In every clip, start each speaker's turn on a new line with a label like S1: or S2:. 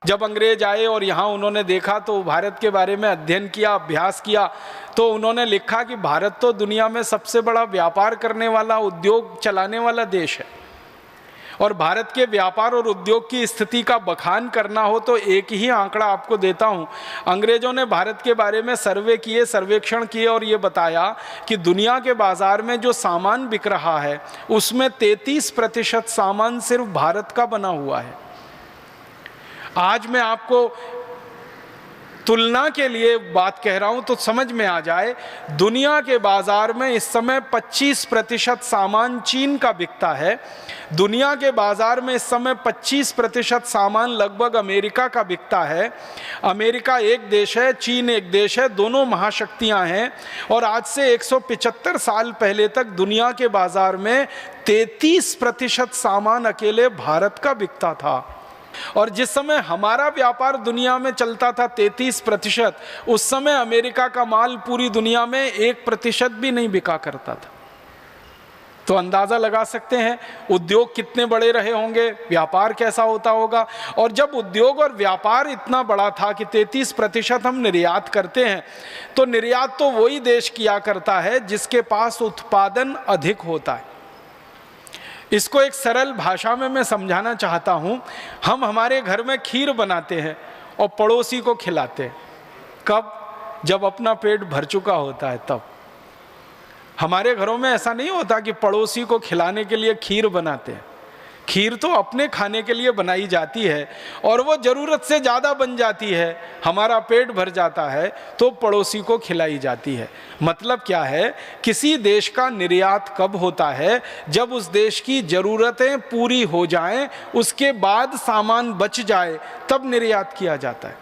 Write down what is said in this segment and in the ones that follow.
S1: जब अंग्रेज आए और यहाँ उन्होंने देखा तो भारत के बारे में अध्ययन किया, अभ्यास किया, तो उन्होंने लिखा कि भारत तो दुनिया में सबसे बड़ा व्यापार करने वाला, उद्योग चलाने वाला देश है, और भारत के व्यापार और उद्योग की स्थिति का बखान करना हो तो एक ही आंकड़ा आपको देता हूँ। अंग्रेजों ने भारत के बारे में सर्वे किए, सर्वेक्षण किए और ये बताया कि दुनिया के बाजार में जो सामान बिक रहा है उसमें 33% सामान सिर्फ भारत का बना हुआ है। आज मैं आपको तुलना के लिए बात कह रहा हूं तो समझ में आ जाए, दुनिया के बाजार में इस समय 25% सामान चीन का बिकता है। दुनिया के बाजार में इस समय 25% सामान लगभग अमेरिका का बिकता है। अमेरिका एक देश है, चीन एक देश है, दोनों महाशक्तियां हैं। और आज से 175 साल पहले तक दुनिया के बाजार में 33% सामान अकेले भारत का बिकता था। और जिस समय हमारा व्यापार दुनिया में चलता था 33%, उस समय अमेरिका का माल पूरी दुनिया में 1% भी नहीं बिका करता था। तो अंदाजा लगा सकते हैं उद्योग कितने बड़े रहे होंगे, व्यापार कैसा होता होगा। और जब उद्योग और व्यापार इतना बड़ा था कि 33% हम निर्यात करते हैं, तो निर्यात तो वही देश किया करता है जिसके पास उत्पादन अधिक होता है। इसको एक सरल भाषा में मैं समझाना चाहता हूँ। हम हमारे घर में खीर बनाते हैं और पड़ोसी को खिलाते हैं। कब? जब अपना पेट भर चुका होता है तब। हमारे घरों में ऐसा नहीं होता कि पड़ोसी को खिलाने के लिए खीर बनाते हैं। खीर तो अपने खाने के लिए बनाई जाती है और वो ज़रूरत से ज़्यादा बन जाती है, हमारा पेट भर जाता है तो पड़ोसी को खिलाई जाती है। मतलब क्या है, किसी देश का निर्यात कब होता है? जब उस देश की ज़रूरतें पूरी हो जाएं, उसके बाद सामान बच जाए, तब निर्यात किया जाता है।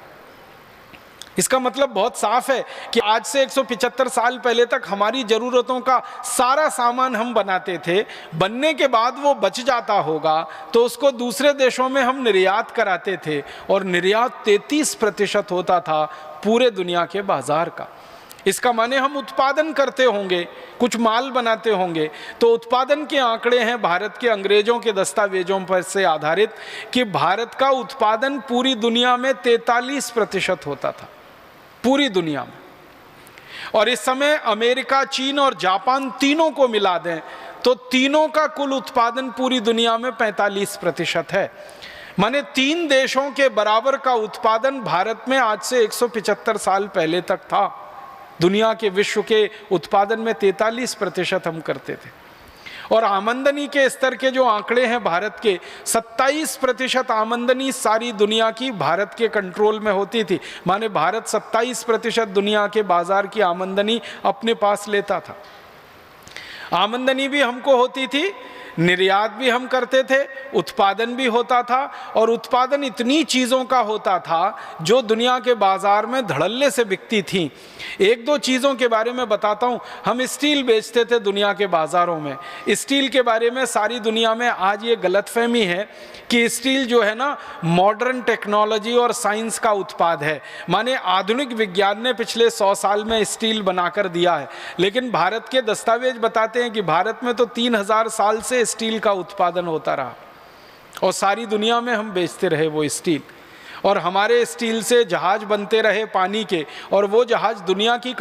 S1: इसका मतलब बहुत साफ है कि आज से 175 साल पहले तक हमारी ज़रूरतों का सारा सामान हम बनाते थे, बनने के बाद वो बच जाता होगा तो उसको दूसरे देशों में हम निर्यात कराते थे, और निर्यात 33% होता था पूरे दुनिया के बाजार का। इसका माने हम उत्पादन करते होंगे, कुछ माल बनाते होंगे। तो उत्पादन के आंकड़े हैं भारत के अंग्रेजों के दस्तावेजों पर से आधारित कि भारत का उत्पादन पूरी दुनिया में 43% होता था, पूरी दुनिया में। और इस समय अमेरिका, चीन और जापान तीनों को मिला दें तो तीनों का कुल उत्पादन पूरी दुनिया में 45% है। माने 3 देशों के बराबर का उत्पादन भारत में आज से 175 साल पहले तक था। दुनिया के विश्व के उत्पादन में 43% हम करते थे। और आमदनी के स्तर के जो आंकड़े हैं भारत के, 27% आमदनी सारी दुनिया की भारत के कंट्रोल में होती थी। माने भारत 27% दुनिया के बाजार की आमदनी अपने पास लेता था। आमदनी भी हमको होती थी, निर्यात भी हम करते थे, उत्पादन भी होता था। और उत्पादन इतनी चीज़ों का होता था जो दुनिया के बाजार में धड़ल्ले से बिकती थी। 1-2 चीज़ों के बारे में बताता हूँ। हम स्टील बेचते थे दुनिया के बाज़ारों में। स्टील के बारे में सारी दुनिया में आज ये गलतफहमी है कि स्टील जो है ना, मॉडर्न टेक्नोलॉजी और साइंस का उत्पाद है। माने आधुनिक विज्ञान ने पिछले 100 साल में स्टील बनाकर दिया है। लेकिन भारत के दस्तावेज बताते हैं कि भारत में तो 3000 साल से स्टील का उत्पादन होता रहा और सारी दुनिया में हम बेचते रहे वो स्टील। और हमारे स्टील से जहाज बनते रहे पानी के, और वो जहाज दुनिया की